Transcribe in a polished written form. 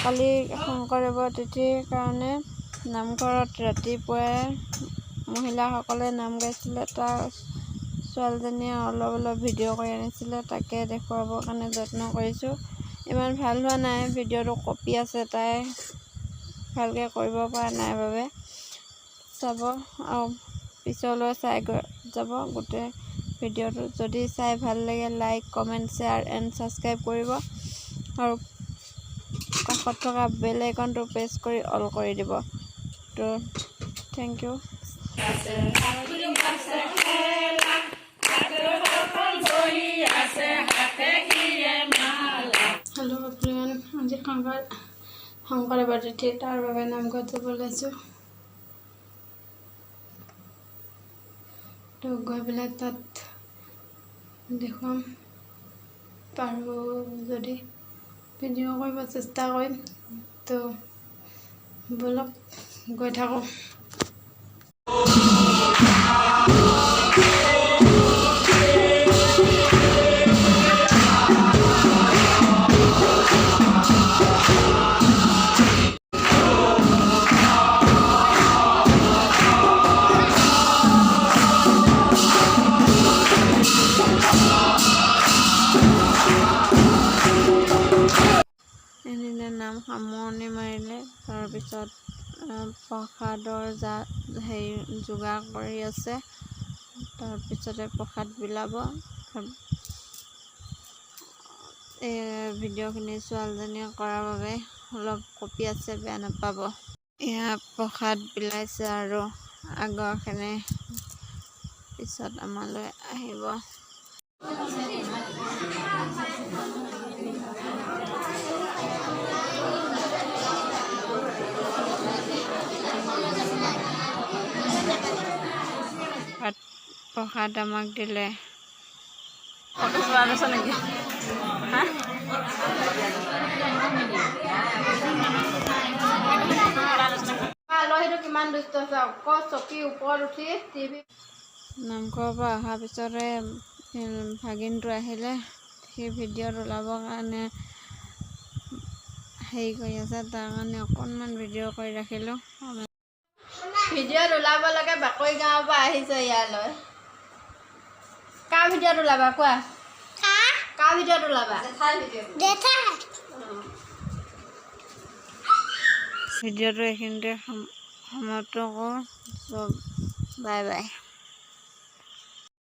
কালি শংকৰদেৱৰ তিথিৰ কাৰণে নামঘৰত ৰাতিপুৱাই মহিলাসকলে নাম গাইছিলে। তাৰ ছোৱালীজনীয়ে অলপ অলপ ভিডিঅ' কৰি আনিছিলে, তাকে দেখুৱাবৰ কাৰণে যত্ন কৰিছোঁ। ইমান ভাল হোৱা নাই, ভিডিঅ'টো কপি আছে, তাই ভালকৈ কৰিব পৰা নাই বাবে। চাব আৰু পিছলৈ চাই যাব গোটেই ভিডিঅ'টো। যদি চাই ভাল লাগে like, comment, share and subscribe কৰিব আৰু কাষত থকা বেল আইকনটো প্ৰেছ কৰি অল কৰি দিব। তো থেংক ইউ। হেল্ল' এভৰিৱান, আজি শংকৰদেৱৰ তিথি, তাৰ বাবে নামঘৰত যাব ওলাইছোঁ। তো গৈ পেলাই তাত দেখুৱাম, পাৰোঁ যদি ভিডিঅ' কৰিব চেষ্টা কৰিম। তো ব'লক গৈ থাকোঁ। এদিনে নাম সামৰণি মাৰিলে, তাৰপিছত প্ৰসাদৰ যোগাৰ কৰি আছে। তাৰপিছতে প্ৰসাদ বিলাব। এই ভিডিঅ'খিনি ছোৱালীজনীয়ে কৰাৰ বাবে অলপ কপি আছে, বেয়া নাপাব। এয়া প্ৰসাদ বিলাইছে আৰু আগৰখিনি পিছত আমালৈ আহিব। প্ৰসাদ আমাক দিলে। নামঘৰৰ পৰা অহাৰ পিছতে ভাগিনটো আহিলে, সি ভিডিঅ'ত ওলাবৰ কাৰণে হেৰি কৰি আছে, তাৰ কাৰণে অকণমান ভিডিঅ' কৰি ৰাখিলোঁ। ভিডিঅ'ত ওলাব লাগে, বাকৰি গাঁৱৰ পৰা আহিছে ইয়ালৈ। কাৰ ভিডিঅ'ত ওলাবা কোৱা? কাৰ ভিডিঅ'ত ওলাবা? ভিডিঅ'টো এইখিনিতে সমাপ্ত কৰোঁ। Bye bye.